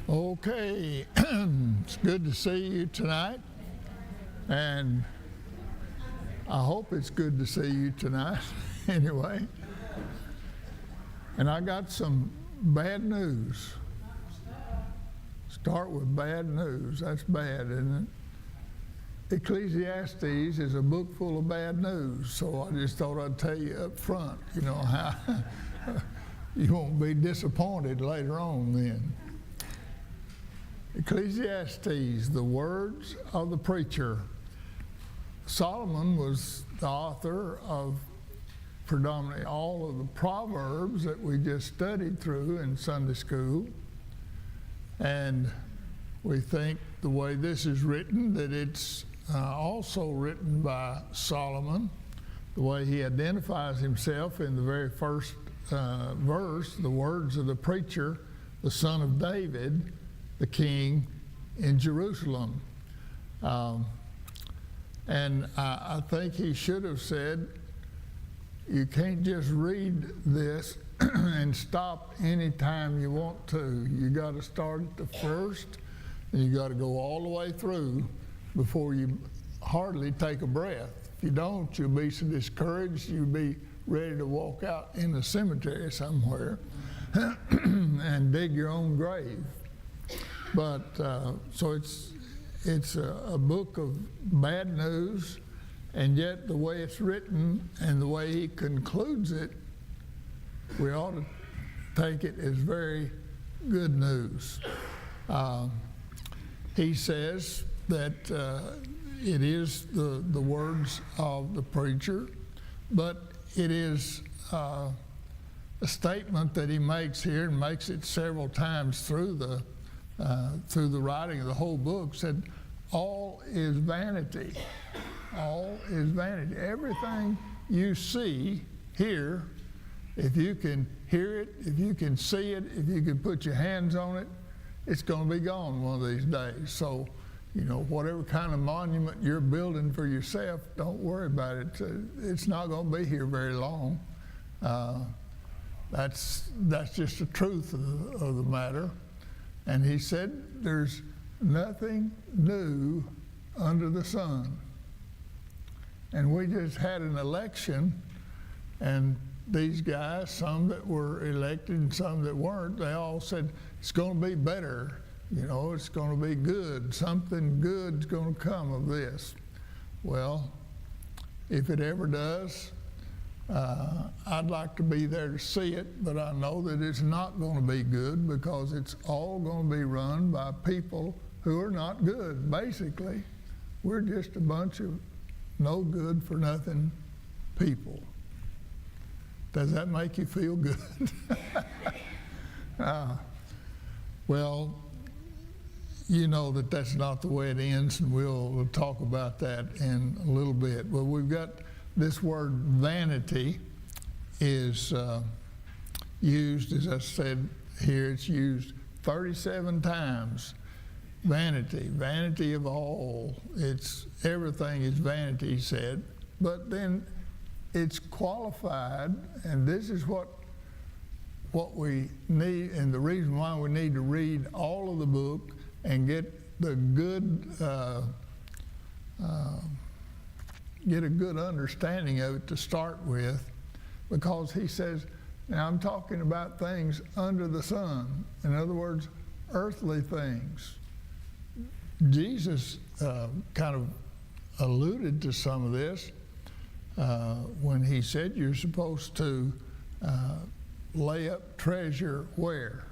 Okay, it's good to see you tonight, and I hope it's good to see you tonight anyway. And I got some bad news. Start with bad news. That's bad, isn't it? Ecclesiastes is a book full of bad news, so I just thought I'd tell you up front, how you won't be disappointed later on then. Ecclesiastes, the words of the preacher. Solomon was the author of predominantly all of the Proverbs that we just studied through in Sunday school. And we think the way this is written, that it's also written by Solomon, the way he identifies himself in the very first verse, the words of the preacher, the son of David, the king in Jerusalem. And I think he should have said, you can't just read this and stop anytime you want to. You got to start at the first, and you got to go all the way through before you hardly take a breath. If you don't, you'll be so discouraged, you'll be ready to walk out in the cemetery somewhere and dig your own grave. But so it's a book of bad news, and yet the way it's written and the way he concludes it, we ought to take it as very good news. He says that it is the words of the preacher, but it is a statement that he makes here, and makes it several times through the writing of the whole book, said all is vanity. All is vanity. Everything you see here, if you can hear it, if you can see it, if you can put your hands on it, it's going to be gone one of these days. So, whatever kind of monument you're building for yourself, don't worry about it. It's not going to be here very long. That's just the truth of the matter. And he said, there's nothing new under the sun. And we just had an election, and these guys, some that were elected and some that weren't, they all said, it's going to be better. It's going to be good. Something good's going to come of this. Well, if it ever does, I'd like to be there to see it, but I know that it's not going to be good, because it's all going to be run by people who are not good. Basically, we're just a bunch of no good for nothing people. Does that make you feel good? Well, you know that that's not the way it ends, and we'll talk about that in a little bit. But we've got this word vanity is used, as I said here, it's used 37 times. Vanity, vanity of all. It's everything is vanity, he said. But then it's qualified, and this is what we need, and the reason why we need to read all of the book and get the good get a good understanding of it to start with, because he says, now I'm talking about things under the sun. In other words, earthly things. Jesus kind of alluded to some of this when he said you're supposed to lay up treasure where?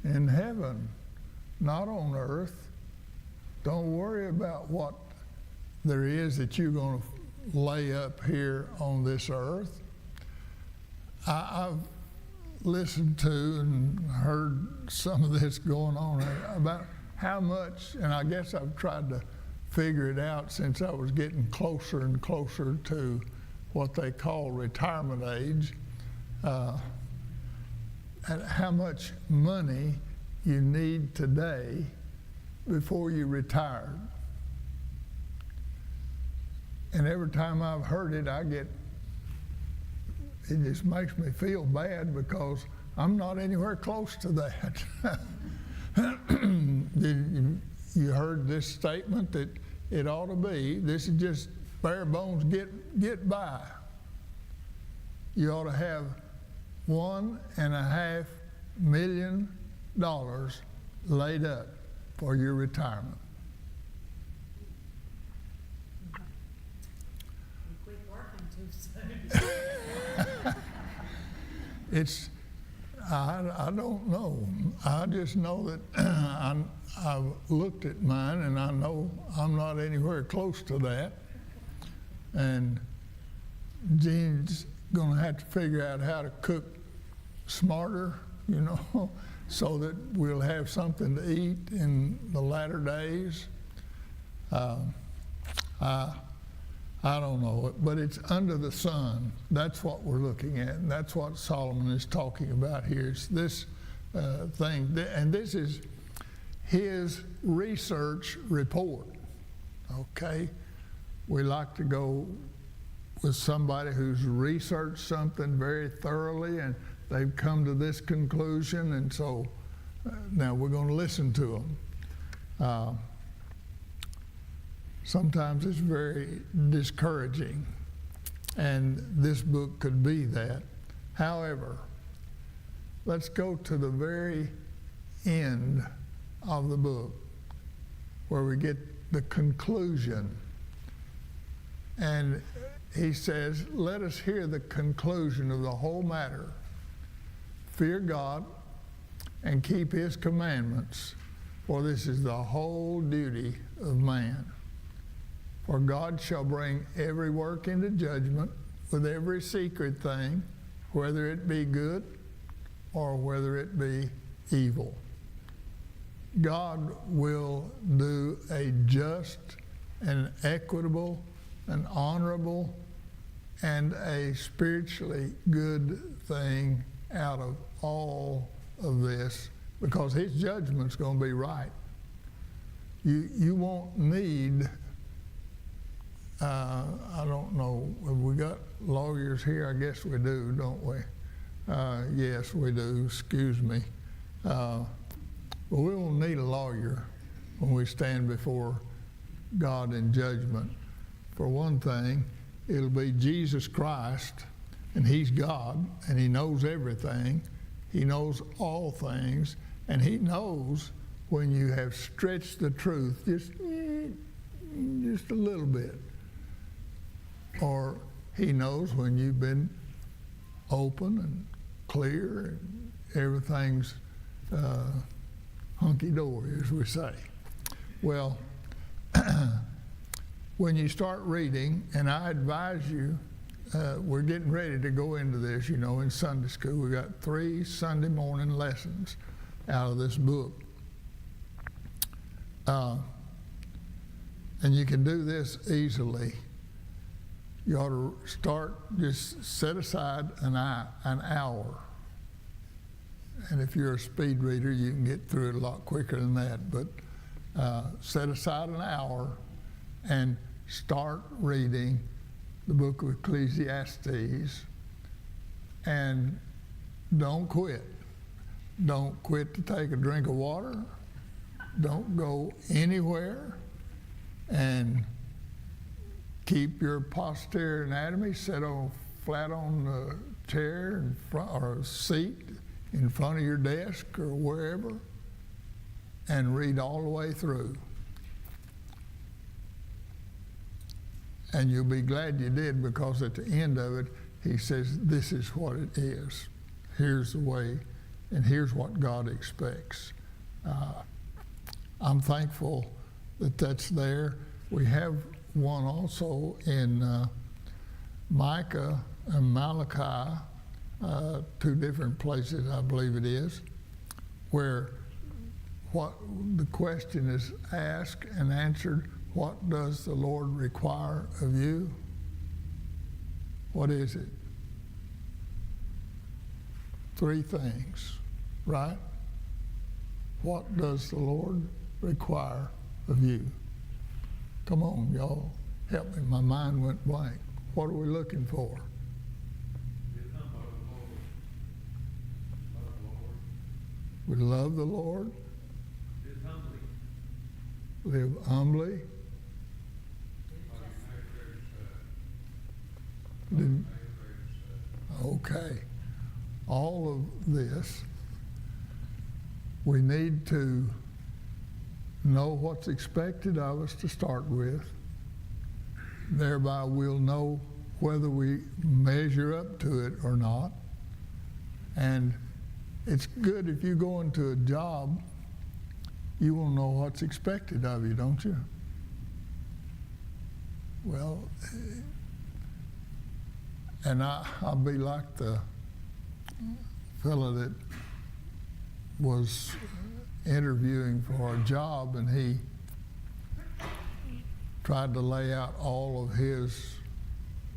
In heaven, not on earth. Don't worry about what there is that you're going to lay up here on this earth. I've listened to and heard some of this going on about how much, and I guess I've tried to figure it out since I was getting closer and closer to what they call retirement age, and how much money you need today before you retire. And every time I've heard it, it just makes me feel bad, because I'm not anywhere close to that. You heard this statement that it ought to be. This is just bare bones get by. You ought to have $1.5 million laid up for your retirement. Quit working too soon. It's, I don't know. I just know that I've looked at mine and I know I'm not anywhere close to that. And Jean's going to have to figure out how to cook smarter, so that we'll have something to eat in the latter days. I don't know, but it's under the sun. That's what we're looking at, and that's what Solomon is talking about here. It's this thing, and this is his research report, okay? We like to go with somebody who's researched something very thoroughly, and they've come to this conclusion, and so now we're going to listen to them. Sometimes it's very discouraging, and this book could be that. However, let's go to the very end of the book where we get the conclusion. And he says, let us hear the conclusion of the whole matter. Fear God and keep his commandments, for this is the whole duty of man. For God shall bring every work into judgment with every secret thing, whether it be good or whether it be evil. God will do a just and equitable and honorable and a spiritually good thing out of all of this, because his judgment's going to be right. You won't need, I don't know, have we got lawyers here? I guess we do, don't we? Yes, we do, excuse me. But we won't need a lawyer when we stand before God in judgment. For one thing, it'll be Jesus Christ, and he's God, and he knows everything. He knows all things, and he knows when you have stretched the truth just a little bit. Or he knows when you've been open and clear and everything's hunky-dory, as we say. Well, when you start reading, and I advise you, we're getting ready to go into this, in Sunday school. We got 3 Sunday morning lessons out of this book. And you can do this easily. You ought to just set aside an hour. And if you're a speed reader, you can get through it a lot quicker than that. But set aside an hour and start reading the book of Ecclesiastes, and don't quit. Don't quit to take a drink of water. Don't go anywhere, and keep your posterior anatomy set flat on the chair in front, or seat in front of your desk or wherever, and read all the way through. And you'll be glad you did, because at the end of it, he says, this is what it is. Here's the way, and here's what God expects. I'm thankful that that's there. We have one also in Micah and Malachi, 2 different places, I believe it is, where what the question is asked and answered. What does the Lord require of you? What is it? 3 things, right? What does the Lord require of you? Come on, y'all, help me. My mind went blank. What are we looking for? We love the Lord. live humbly. Okay. All of this, we need to know what's expected of us to start with. Thereby we'll know whether we measure up to it or not. And it's good if you go into a job, you will know what's expected of you, don't you? Well, and I'll be like the fellow that was interviewing for a job, and he tried to lay out all of his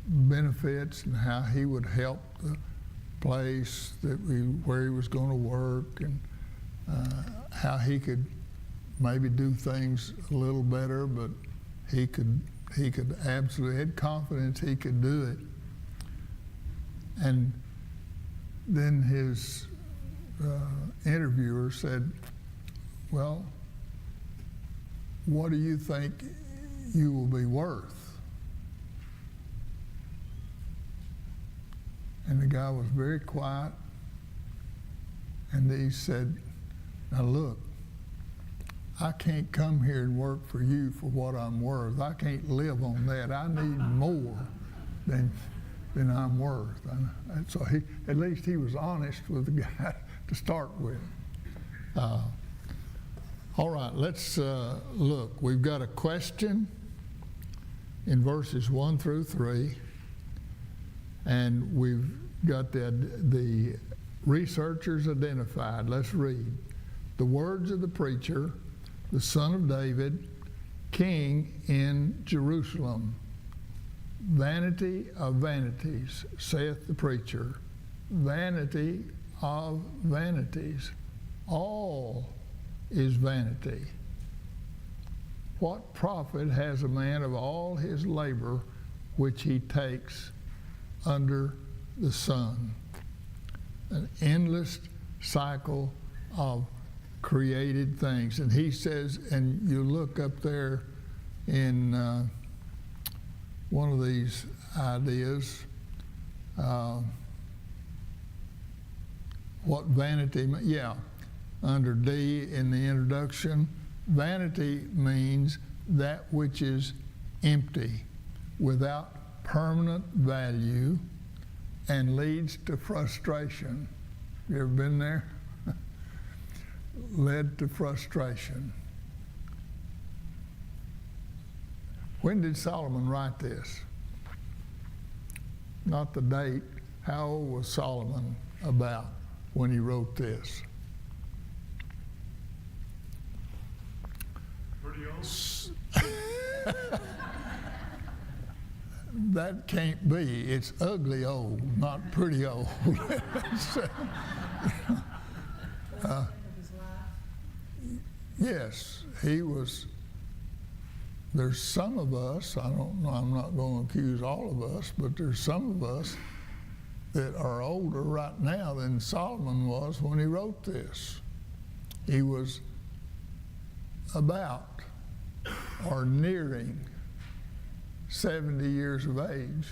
benefits and how he would help the place where he was going to work, and how he could maybe do things a little better, but he could absolutely had confidence he could do it. And then his interviewer said, well, what do you think you will be worth? And the guy was very quiet, and he said, now look, I can't come here and work for you for what I'm worth. I can't live on that. I need more than I'm worth. And so at least he was honest with the guy to start with. All right, let's look. We've got a question in verses 1 through 3, and we've got the researchers identified. Let's read. The words of the preacher, the son of David, king in Jerusalem. Vanity of vanities, saith the preacher. Vanity of vanities. All is vanity. What profit has a man of all his labor which he takes under the sun? An endless cycle of created things. And he says, and you look up there in one of these ideas, what vanity, under D in the introduction, vanity means that which is empty, without permanent value, and leads to frustration. You ever been there? Led to frustration. When did Solomon write this? Not the date. How old was Solomon about when he wrote this? Pretty old. That can't be. It's ugly old, not pretty old. Yes, he was. There's some of us, I don't know, I'm not going to accuse all of us, but there's some of us that are older right now than Solomon was when he wrote this. He was about or nearing 70 years of age.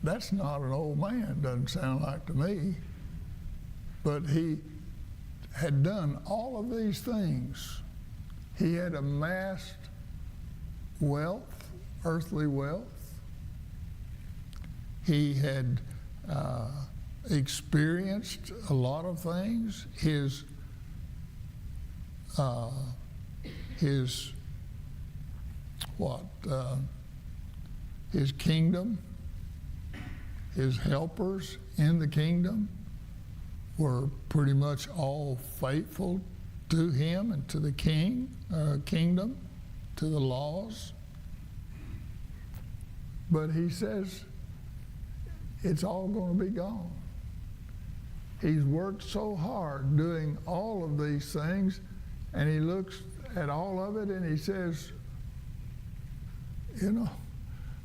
That's not an old man, doesn't sound like to me. But he had done all of these things. He had amassed wealth, earthly wealth. He had experienced a lot of things. His kingdom, his helpers in the kingdom were pretty much all faithful to him and to the kingdom, to the laws. But he says it's all going to be gone. He's worked so hard doing all of these things, and he looks at all of it and he says,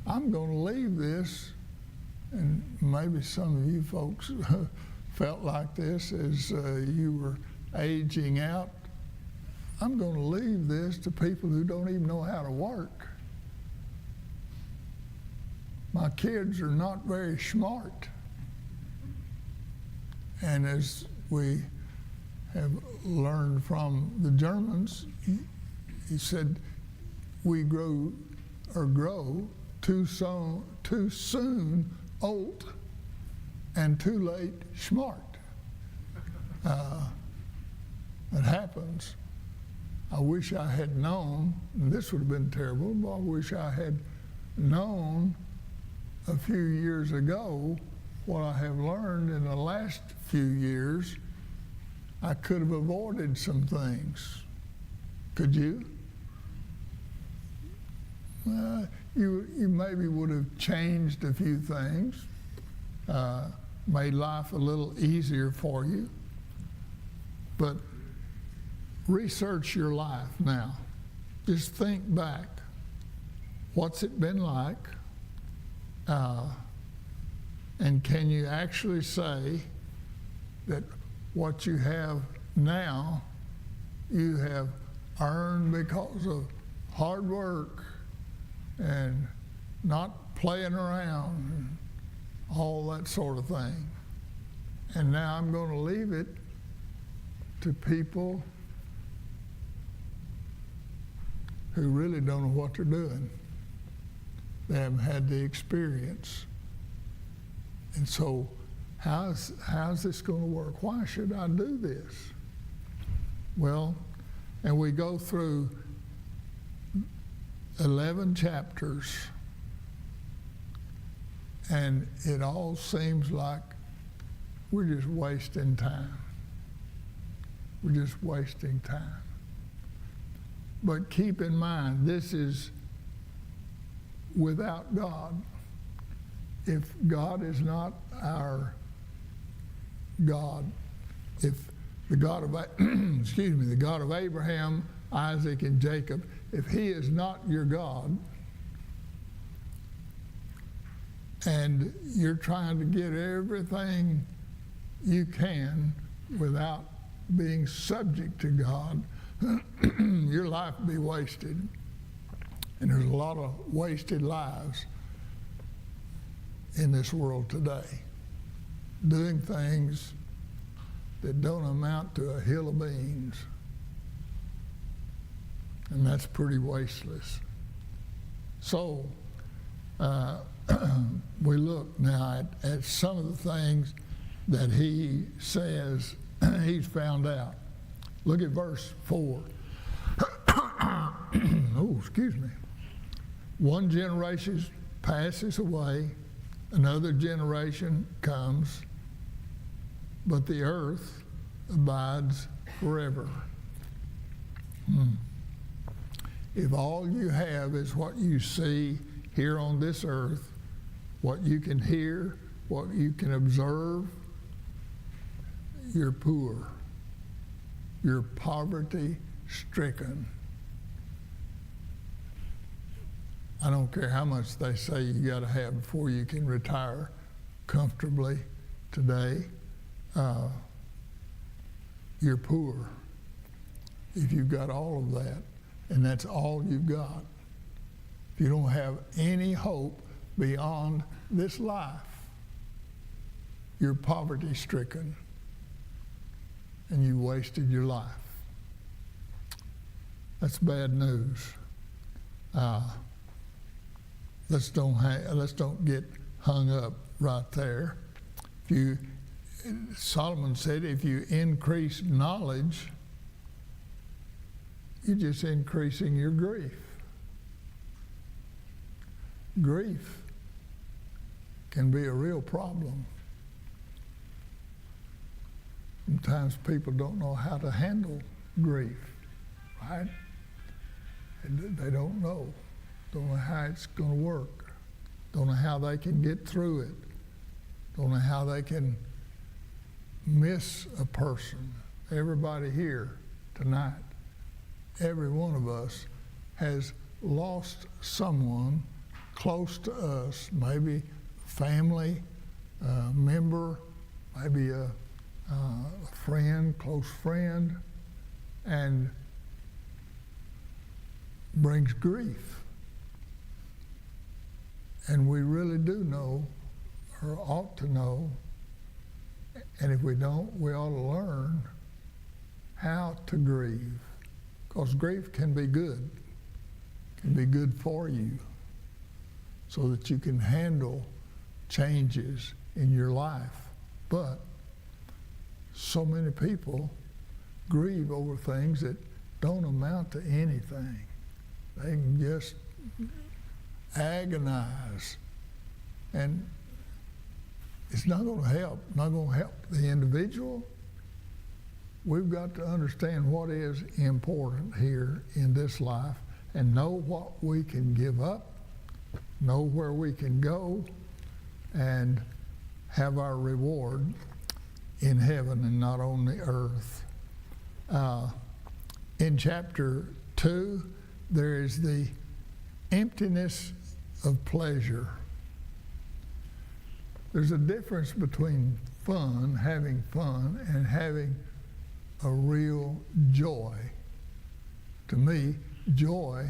I'm going to leave this. And maybe some of you folks felt like this as you were aging out I'm going to leave this to people who don't even know how to work. My kids are not very smart. And as we have learned from the Germans, he said, we grow too soon old and too late smart. It happens. I wish I had known, and this would have been terrible, but I wish I had known a few years ago what I have learned in the last few years. I could have avoided some things. Could you? You maybe would have changed a few things, made life a little easier for you. But research your life now. Just think back. What's it been like? And can you actually say that what you have now, you have earned because of hard work and not playing around and all that sort of thing? And now I'm going to leave it to people who really don't know what they're doing. They haven't had the experience. And so how's this going to work? Why should I do this? Well, and we go through 11 chapters, and it all seems like we're just wasting time. We're just wasting time. But keep in mind, this is without God. If God is not our God, if the God of the God of Abraham, Isaac, and Jacob, if He is not your God, and you're trying to get everything you can without being subject to God, your life will be wasted. And there's a lot of wasted lives in this world today, doing things that don't amount to a hill of beans. And that's pretty wasteless. So we look now at some of the things that he says he's found out. Look at verse 4. Oh, excuse me. One generation passes away, another generation comes, but the earth abides forever. If all you have is what you see here on this earth, what you can hear, what you can observe, you're poor. You're poverty-stricken. I don't care how much they say you got to have before you can retire comfortably today. You're poor if you've got all of that, and that's all you've got. If you don't have any hope beyond this life, you're poverty-stricken, and you wasted your life. That's bad news. Let's don't get hung up right there. Solomon said, if you increase knowledge, you're just increasing your grief. Grief can be a real problem. Sometimes people don't know how to handle grief, right? They don't know how it's going to work, don't know how they can get through it, don't know how they can miss a person. Everybody here tonight, every one of us has lost someone close to us, maybe family member, maybe a friend, close friend, and brings grief. And we really do know, or ought to know, and if we don't, we ought to learn how to grieve. Because grief can be good for you, so that you can handle changes in your life. But so many people grieve over things that don't amount to anything. They can just agonize, and it's not going to help. Not going to help the individual. We've got to understand what is important here in this life and know what we can give up, know where we can go, and have our reward in heaven and not on the earth. In chapter 2, there is the emptiness of pleasure. There's a difference between fun, having fun, and having a real joy. To me, joy,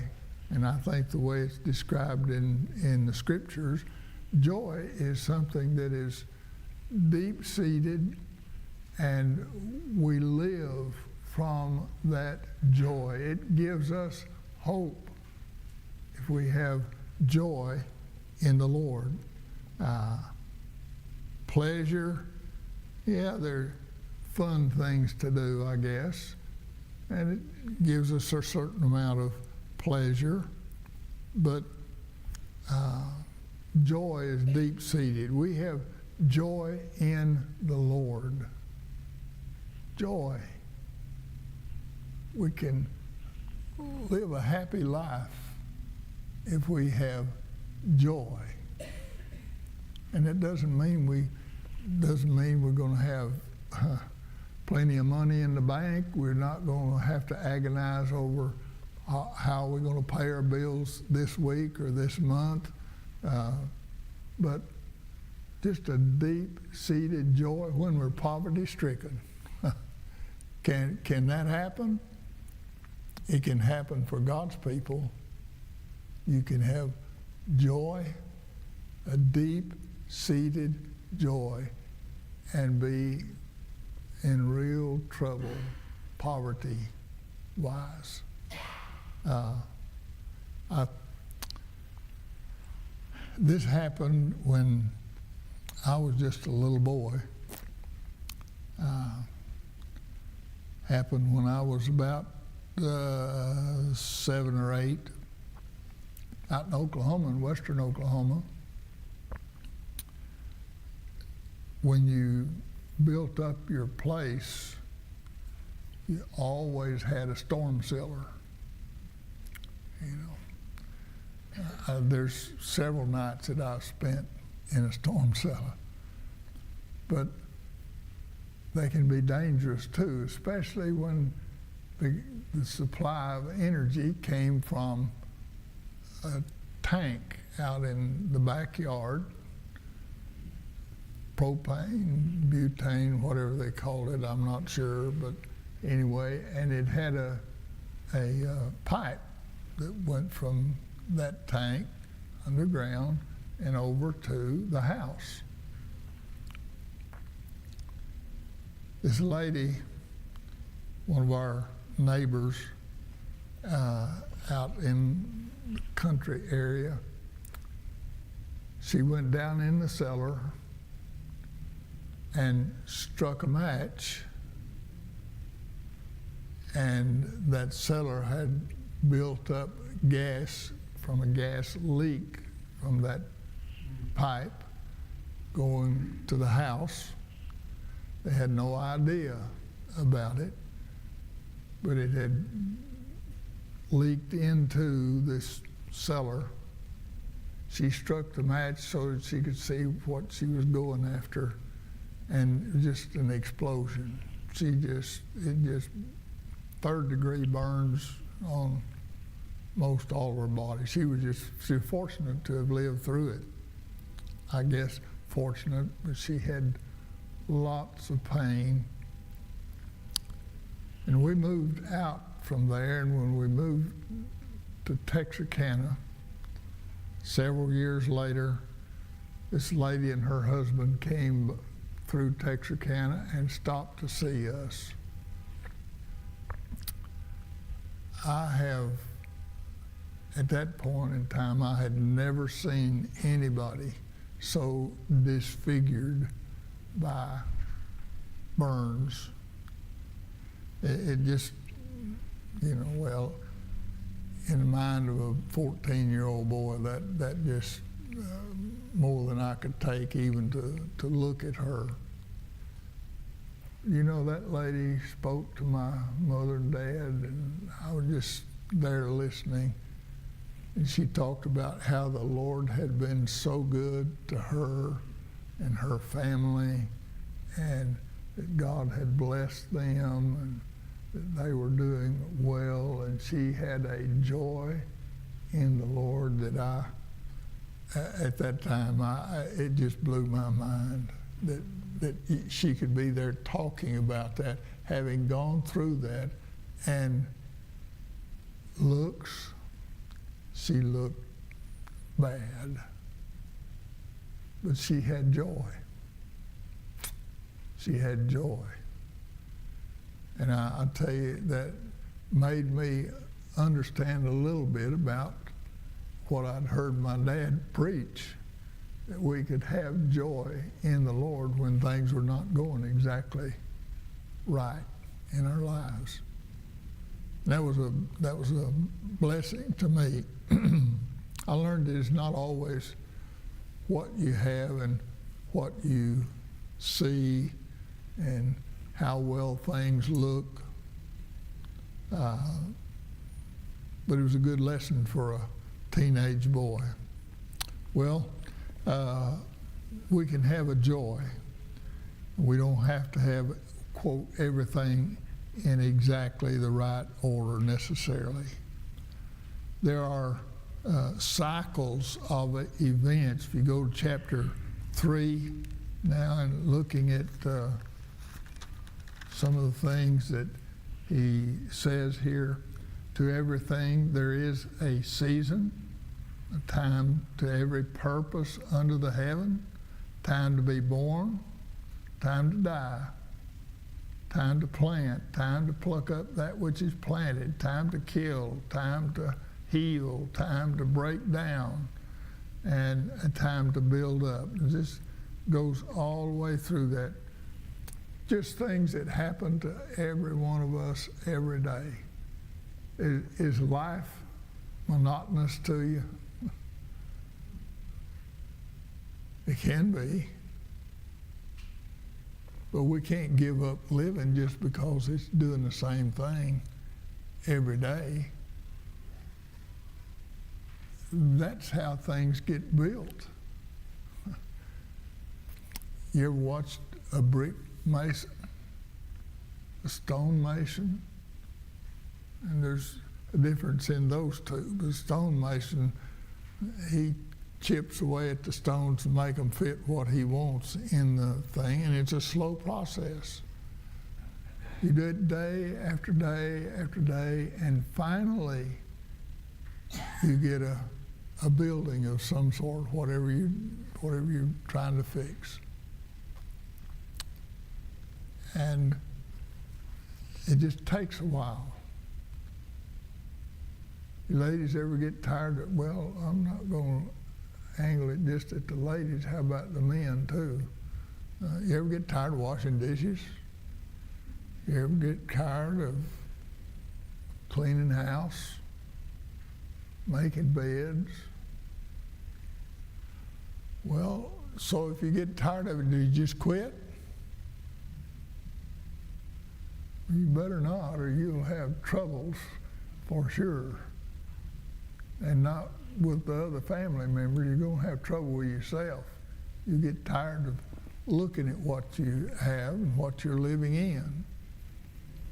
and I think the way it's described in the scriptures, joy is something that is deep-seated, and we live from that joy. It gives us hope if we have joy in the Lord. Pleasure, yeah, they're fun things to do, I guess, and it gives us a certain amount of pleasure, but joy is deep-seated. We have joy in the Lord. Joy. We can live a happy life if we have joy. And it doesn't mean we're going to have plenty of money in the bank. We're not going to have to agonize over how we're going to pay our bills this week or this month. But just a deep-seated joy when we're poverty-stricken. Can that happen? It can happen for God's people. You can have joy, a deep-seated joy, and be in real trouble, poverty-wise. This happened when I was just a little boy. Happened when I was about 7 or 8, out in Oklahoma, in western Oklahoma. When you built up your place, you always had a storm cellar. You know, there's several nights that I've spent in a storm cellar, but they can be dangerous too, especially when the supply of energy came from a tank out in the backyard, propane, butane, whatever they called it, I'm not sure, but anyway, and it had a pipe that went from that tank underground and over to the house. This lady, one of our neighbors out in the country area, she went down in the cellar and struck a match, and that cellar had built up gas from a gas leak from that pipe going to the house. They had no idea about it, but it had leaked into this cellar. She struck the match so that she could see what she was going after, and it was just an explosion. It just third-degree burns on most all of her body. She was fortunate to have lived through it. I guess fortunate, but she had lots of pain. And we moved out from there, and when we moved to Texarkana. Several years later, this lady and her husband came through Texarkana and stopped to see us. At that point in time, I had never seen anybody so disfigured by burns. It just, well, in the mind of a 14-year-old boy, that just more than I could take even to look at her. That lady spoke to my mother and dad, and I was just there listening. And she talked about how the Lord had been so good to her and her family, and that God had blessed them, and that they were doing well, and she had a joy in the Lord that at that time, it just blew my mind that she could be there talking about that, having gone through that, and she looked bad, but she had joy. She had joy. And I tell you, that made me understand a little bit about what I'd heard my dad preach, that we could have joy in the Lord when things were not going exactly right in our lives. That was a blessing to me. I learned that it's not always what you have and what you see and how well things look, but it was a good lesson for a teenage boy. Well, we can have a joy. We don't have to have, quote, everything in exactly the right order necessarily. There are cycles of events. If you go to chapter 3 now and looking at some of the things that he says here, to everything there is a season, a time to every purpose under the heaven, time to be born, time to die, time to plant, time to pluck up that which is planted, time to kill, time to heal, time to break down, and a time to build up. This goes all the way through that. Just things that happen to every one of us every day. Is life monotonous to you? It can be. But we can't give up living just because it's doing the same thing every day. That's how things get built. You ever watched a brick mason, a stone mason? And there's a difference in those two. The stone mason, he chips away at the stones to make them fit what he wants in the thing, and it's a slow process. You do it day after day after day, and finally you get a building of some sort, whatever you're trying to fix. And it just takes a while. You ladies ever get tired of, well, I'm not going to angle it just at the ladies, how about the men too? You ever get tired of washing dishes? You ever get tired of cleaning the house, making beds? Well, so if you get tired of it, do you just quit? You better not, or you'll have troubles for sure. And not with the other family member, you're going to have trouble with yourself. You get tired of looking at what you have and what you're living in.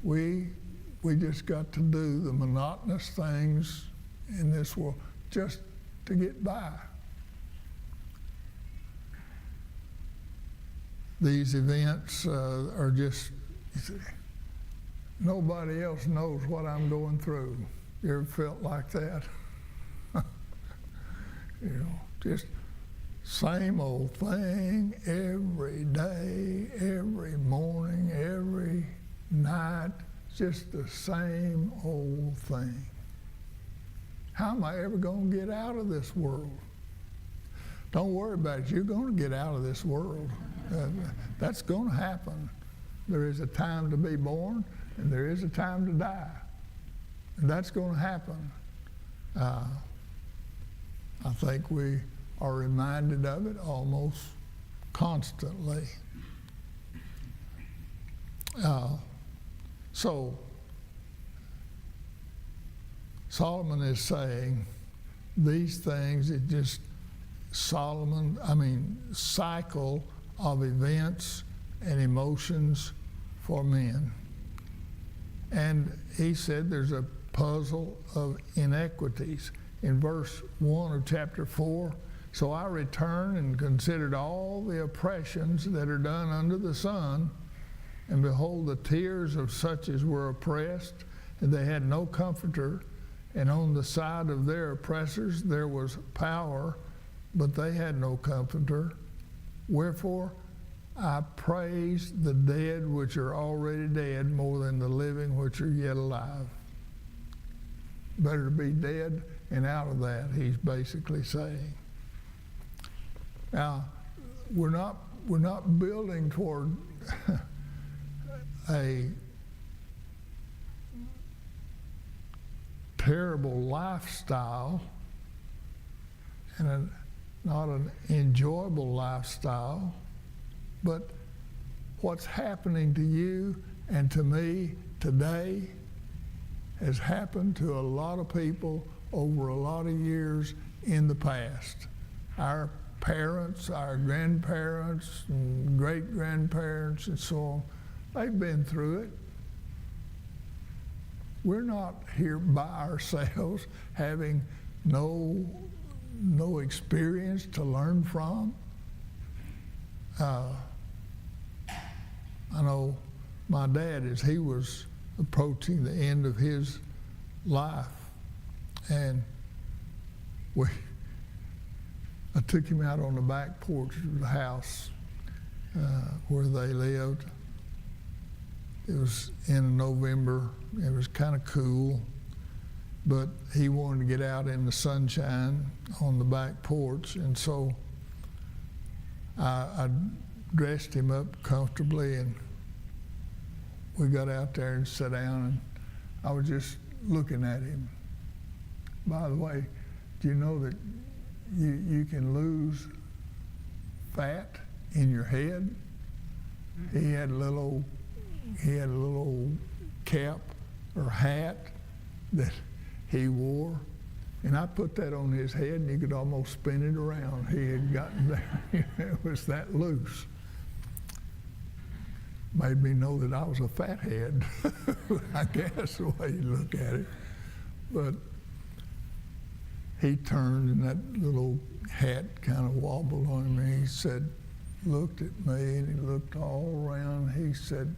We just got to do the monotonous things in this world just to get by. These events are just, you see, nobody else knows what I'm going through. You ever felt like that? Just same old thing every day, every morning, every night, just the same old thing. How am I ever going to get out of this world? Don't worry about it. You're going to get out of this world. That's going to happen. There is a time to be born, and there is a time to die. And that's going to happen. I think we are reminded of it almost constantly. So Solomon is saying these things, it just cycle of events and emotions for men. And he said there's a puzzle of inequities. In verse 1 of chapter 4, so I returned and considered all the oppressions that are done under the sun, and behold, the tears of such as were oppressed, and they had no comforter, and on the side of their oppressors there was power, but they had no comforter. Wherefore I praise the dead which are already dead more than the living which are yet alive. Better to be dead and out of that, he's basically saying. Now, we're not building toward a terrible lifestyle and not an enjoyable lifestyle, but what's happening to you and to me today has happened to a lot of people over a lot of years in the past. Our parents, our grandparents, and great-grandparents, and so on, they've been through it. We're not here by ourselves having no experience to learn from. I know my dad, as he was approaching the end of his life, and I took him out on the back porch of the house where they lived. It was in November. It was kind of cool, but he wanted to get out in the sunshine on the back porch, and so I dressed him up comfortably, and we got out there and sat down, and I was just looking at him. By the way, do you know that you can lose fat in your head? He had a little cap or hat that he wore, and I put that on his head, and you could almost spin it around. He had gotten there. It was that loose. Made me know that I was a fathead, I guess, the way you look at it. But he turned, and that little hat kind of wobbled on him, and he said, looked at me, and he looked all around. He said,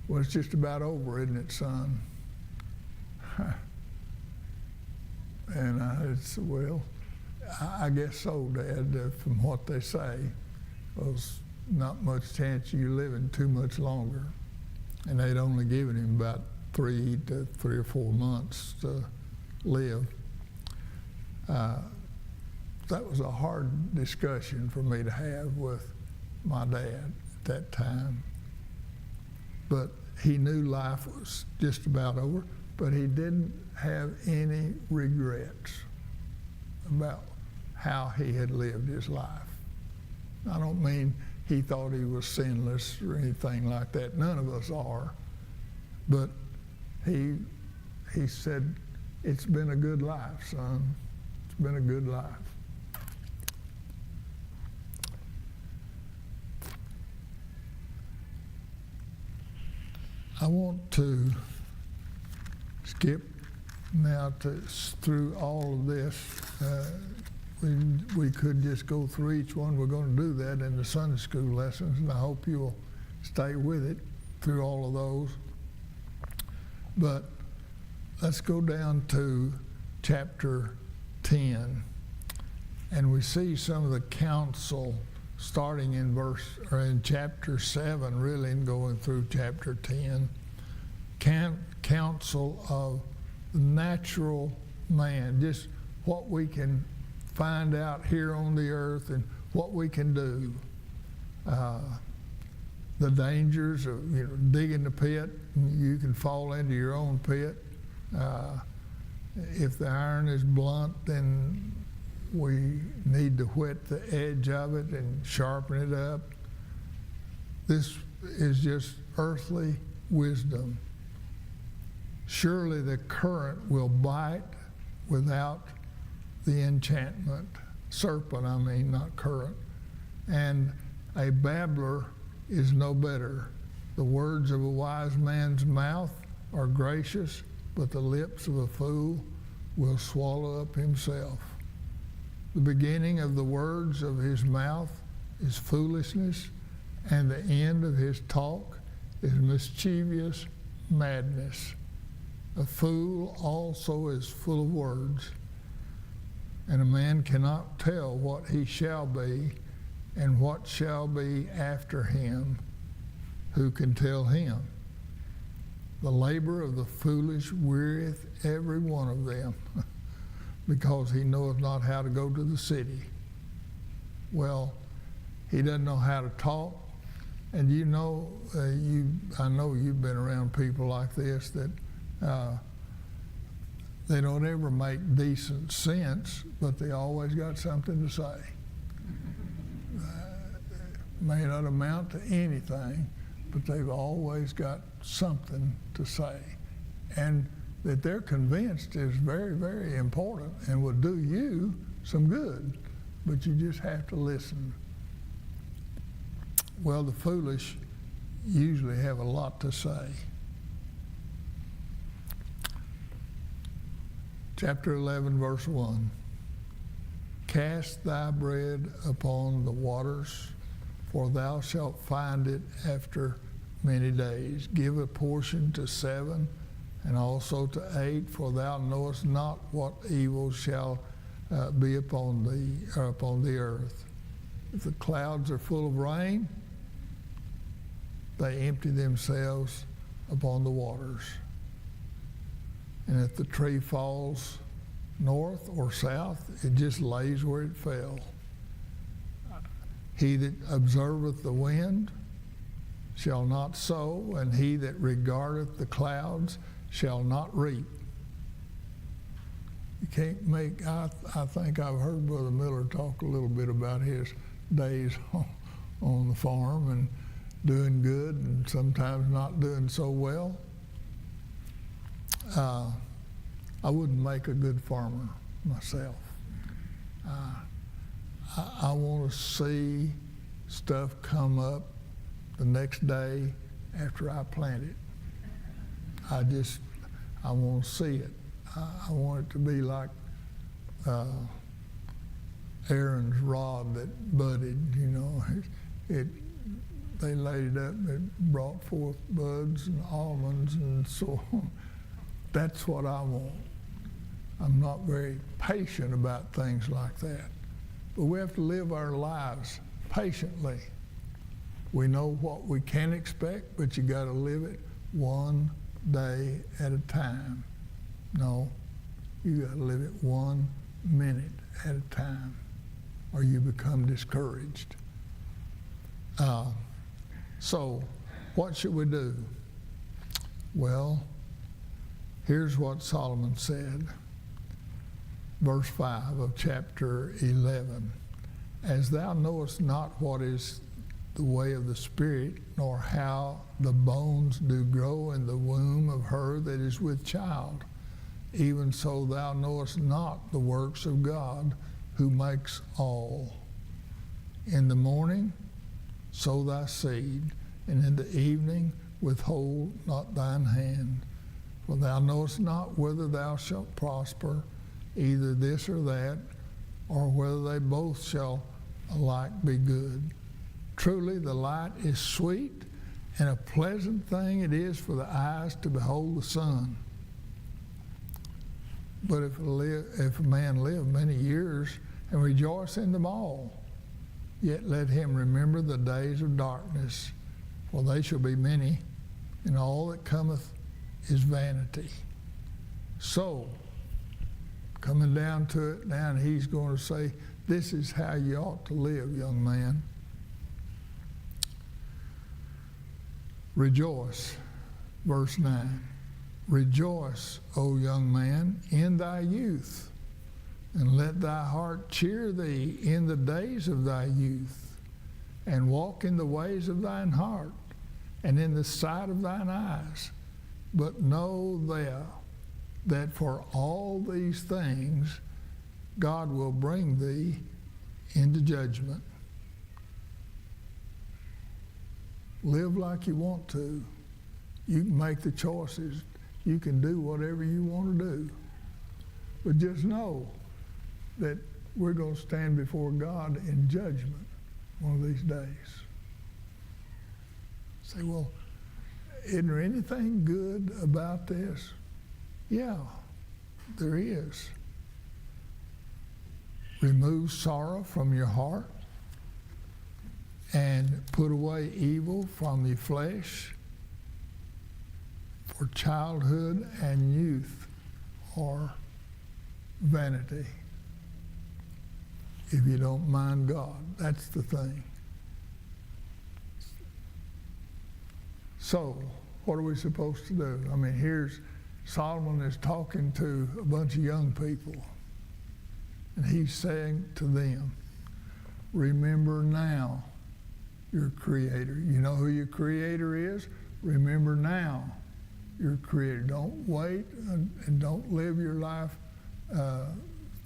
well, it's just about over, isn't it, son? And I said, well, I guess so, Dad, from what they say. There's not much chance of you living too much longer. And they'd only given him about 3 or 4 months to live. That was a hard discussion for me to have with my dad at that time. But he knew life was just about over, but he didn't have any regrets about how he had lived his life. I don't mean he thought he was sinless or anything like that. None of us are. But he said, it's been a good life, son. It's been a good life. I want to skip now through all of this. We could just go through each one. We're going to do that in the Sunday school lessons, and I hope you'll stay with it through all of those. But let's go down to chapter 10, and we see some of the counsel starting in chapter 7, really, and going through chapter 10. Counsel of the natural man, just what we can find out here on the earth and what we can do. The dangers of digging the pit, you can fall into your own pit. If the iron is blunt, then we need to whet the edge of it and sharpen it up. This is just earthly wisdom. Surely the current will bite without the enchantment. Serpent, I mean, not current. And a babbler is no better. The words of a wise man's mouth are gracious, but the lips of a fool will swallow up himself. The beginning of the words of his mouth is foolishness, and the end of his talk is mischievous madness. A fool also is full of words, and a man cannot tell what he shall be and what shall be after him. Who can tell him? The labor of the foolish wearieth every one of them, because he knoweth not how to go to the city. Well, he doesn't know how to talk. And I know you've been around people like this that they don't ever make decent sense, but they always got something to say. May not amount to anything, but they've always got something to say. And that they're convinced is very, very important and will do you some good, but you just have to listen. Well, the foolish usually have a lot to say. Chapter 11, verse 1. Cast thy bread upon the waters, for thou shalt find it after many days. Give a portion to 7, and also to 8, for thou knowest not what evil shall be upon the earth. If the clouds are full of rain, they empty themselves upon the waters. And if the tree falls north or south, it just lays where it fell. He that observeth the wind shall not sow, and he that regardeth the clouds shall not reap. You can't make, I think I've heard Brother Miller talk a little bit about his days on the farm and doing good and sometimes not doing so well. I wouldn't make a good farmer myself. I want to see stuff come up the next day after I plant it. I want to see it. I want it to be like Aaron's rod that budded, they laid it up and it brought forth buds and almonds and so on. That's what I want. I'm not very patient about things like that. But we have to live our lives patiently. We know what we can expect, but you got to live it one day at a time. No, you got to live it 1 minute at a time, or you become discouraged. So, what should we do? Well, here's what Solomon said. Verse 5 of chapter 11. As thou knowest not what is the way of the Spirit, nor how the bones do grow in the womb of her that is with child, even so thou knowest not the works of God, who makes all. In the morning sow thy seed, and in the evening withhold not thine hand. For thou knowest not whether thou shalt prosper, either this or that, or whether they both shall alike be good. Truly the light is sweet, and a pleasant thing it is for the eyes to behold the sun. But if a man live many years and rejoice in them all, yet let him remember the days of darkness, for they shall be many, and all that cometh is vanity. So, coming down to it now, and he's going to say, this is how you ought to live, young man. Rejoice, verse 9. Rejoice, O young man, in thy youth, and let thy heart cheer thee in the days of thy youth, and walk in the ways of thine heart, and in the sight of thine eyes. But know thou that for all these things God will bring thee into judgment. Live like you want to. You can make the choices. You can do whatever you want to do. But just know that we're going to stand before God in judgment one of these days. Say, well, isn't there anything good about this? Yeah, there is. Remove sorrow from your heart and put away evil from your flesh. For childhood and youth are vanity. If you don't mind God, that's the thing. So, what are we supposed to do? I mean, here's Solomon is talking to a bunch of young people, and he's saying to them, remember now your Creator. You know who your Creator is? Remember now your Creator. Don't wait and don't live your life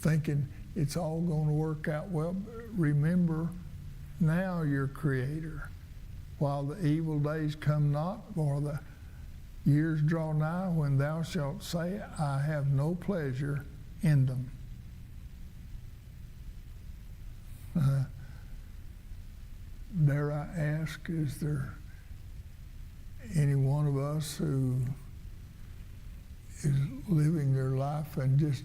thinking it's all going to work out well. Remember now your Creator. While the evil days come not, or the years draw nigh, when thou shalt say, I have no pleasure in them. Dare I ask, is there any one of us who is living their life and just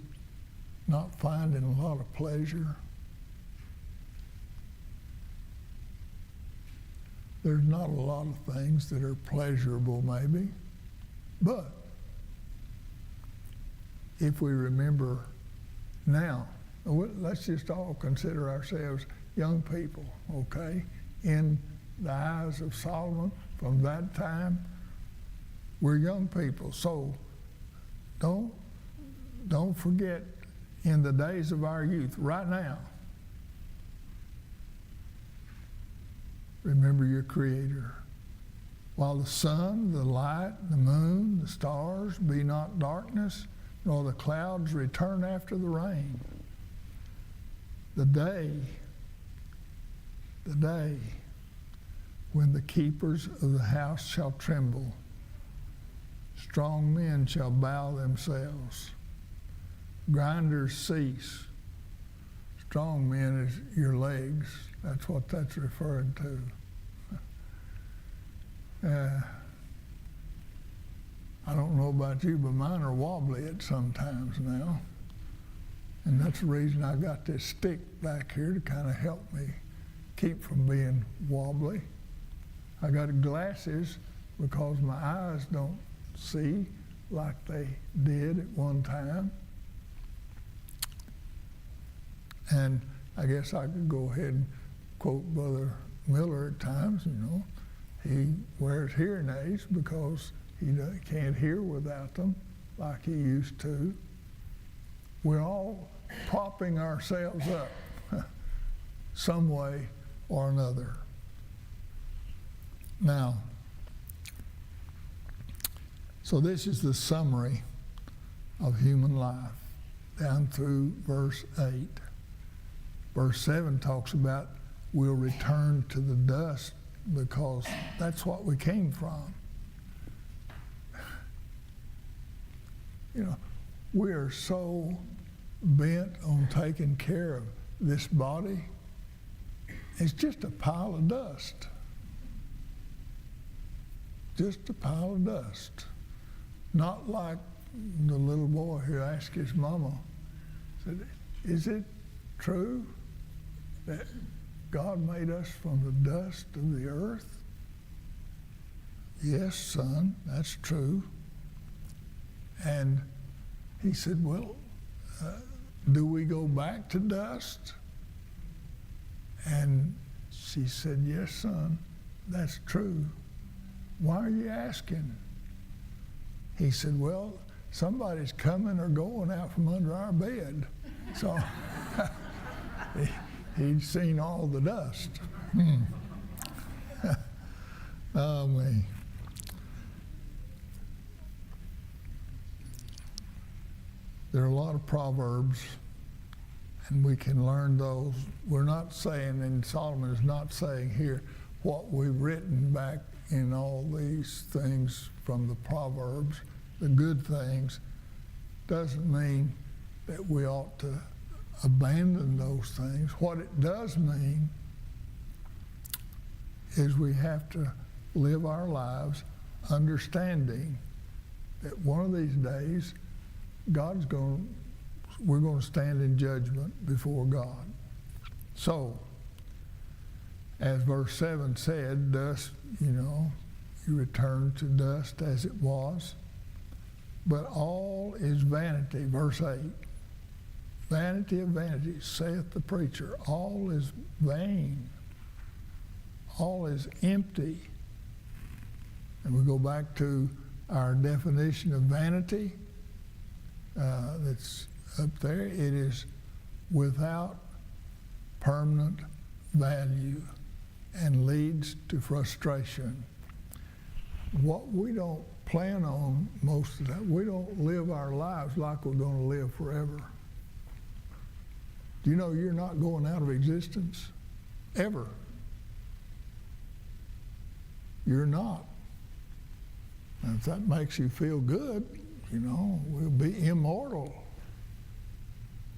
not finding a lot of pleasure? There's not a lot of things that are pleasurable, maybe, but if we remember now, let's just all consider ourselves young people, okay? In the eyes of Solomon, from that time, we're young people. So don't forget, in the days of our youth, right now, remember your Creator. While the sun, the light, the moon, the stars be not darkness, nor the clouds return after the rain. The day when the keepers of the house shall tremble, strong men shall bow themselves, grinders cease. Strong men is your legs. That's what that's referring to. I don't know about you, but mine are wobbly at sometimes now. And that's the reason I got this stick back here to kind of help me keep from being wobbly. I got glasses because my eyes don't see like they did at one time. And I guess I could go ahead and quote Brother Miller at times, you know. He wears hearing aids because he can't hear without them like he used to. We're all propping ourselves up some way or another. Now, so this is the summary of human life down through verse 8. Verse 7 talks about we'll return to the dust because that's what we came from. You know, we are so bent on taking care of this body. It's just a pile of dust. Just a pile of dust. Not like the little boy who asked his mama, said, is it true that God made us from the dust of the earth? Yes, son, that's true. And he said, well, do we go back to dust? And she said, yes, son, that's true. Why are you asking? He said, well, somebody's coming or going out from under our bed. So he'd seen all the dust. Oh, me. There are a lot of proverbs, and we can learn those. We're not saying, and Solomon is not saying here, what we've written back in all these things from the Proverbs, the good things, doesn't mean that we ought to abandon those things. What it does mean is we have to live our lives understanding that one of these days we're going to stand in judgment before God. So, as verse 7 said, dust, you return to dust as it was. But all is vanity. Verse 8. Vanity of vanities, saith the preacher. All is vain. All is empty. And we go back to our definition of vanity that's up there. It is without permanent value and leads to frustration. What we don't plan on most of the time, we don't live our lives like we're going to live forever. Do you know you're not going out of existence? Ever. You're not. And if that makes you feel good, we'll be immortal.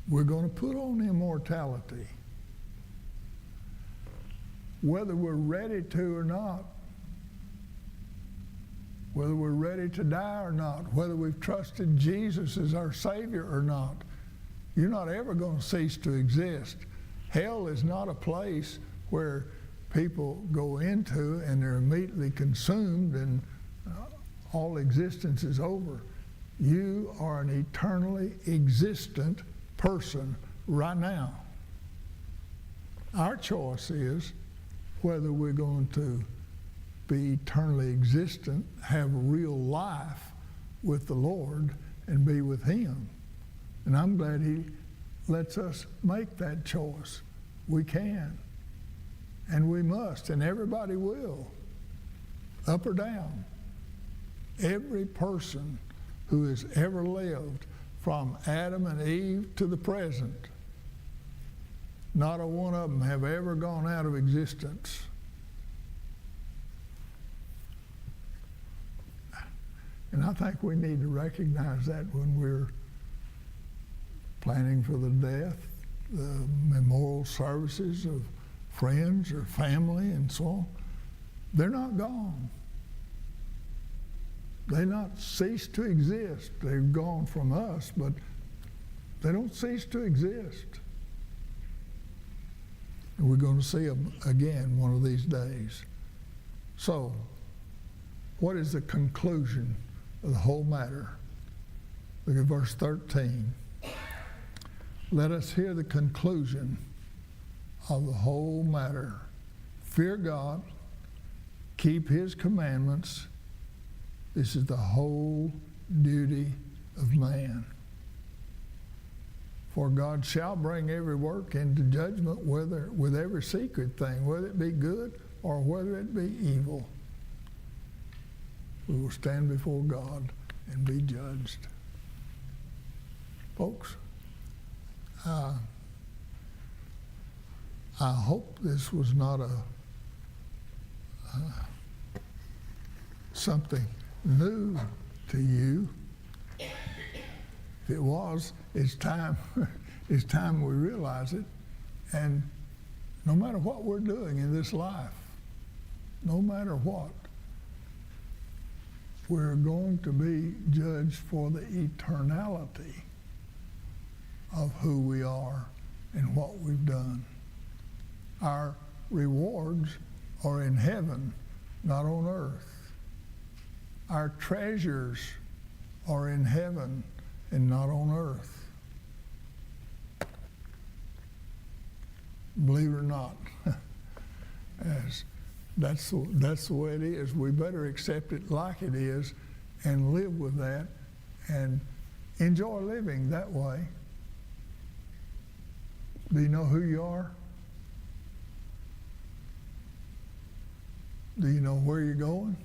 We're going to put on immortality. Whether we're ready to or not, whether we're ready to die or not, whether we've trusted Jesus as our Savior or not, you're not ever going to cease to exist. Hell is not a place where people go into and they're immediately consumed and all existence is over. You are an eternally existent person right now. Our choice is whether we're going to be eternally existent, have real life with the Lord, and be with Him. And I'm glad He lets us make that choice. We can, and we must, and everybody will, up or down. Every person who has ever lived from Adam and Eve to the present, not a one of them have ever gone out of existence. And I think we need to recognize that when we're planning for the death, the memorial services of friends or family and so on. They're not gone. They not cease to exist. They've gone from us, but they don't cease to exist. And we're going to see them again one of these days. So, what is the conclusion of the whole matter? Look at verse 13. Let us hear the conclusion of the whole matter. Fear God, keep His commandments. This is the whole duty of man. For God shall bring every work into judgment, whether with every secret thing, whether it be good or whether it be evil. We will stand before God and be judged. Folks, I hope this was not something new to you. If it was, it's time we realize it. And no matter what we're doing in this life, no matter what, we're going to be judged for the eternality of who we are and what we've done. Our rewards are in heaven, not on earth. Our treasures are in heaven and not on earth. Believe it or not, that's the way it is. We better accept it like it is and live with that and enjoy living that way. Do you know who you are? Do you know where you're going?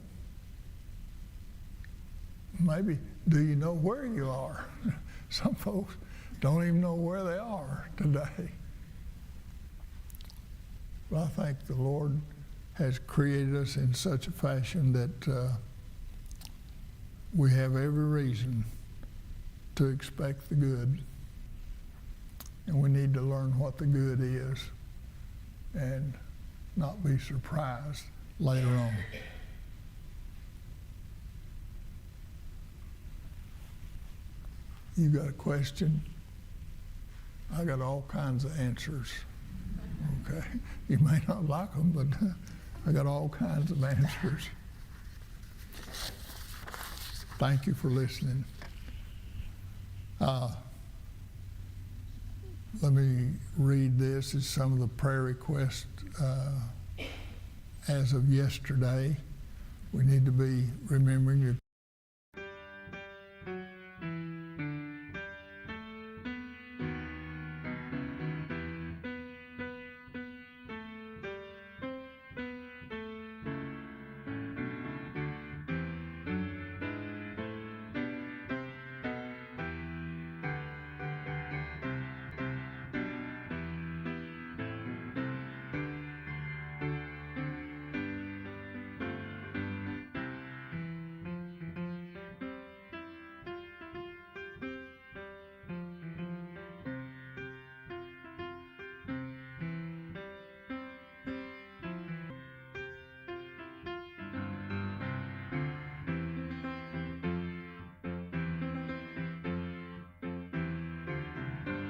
Maybe, do you know where you are? Some folks don't even know where they are today. But I think the Lord has created us in such a fashion that we have every reason to expect the good. And we need to learn what the good is and not be surprised later on. You got a question? I got all kinds of answers. Okay, you may not like them, but I got all kinds of answers. Thank you for listening. Let me read this. It's some of the prayer requests as of yesterday. We need to be remembering your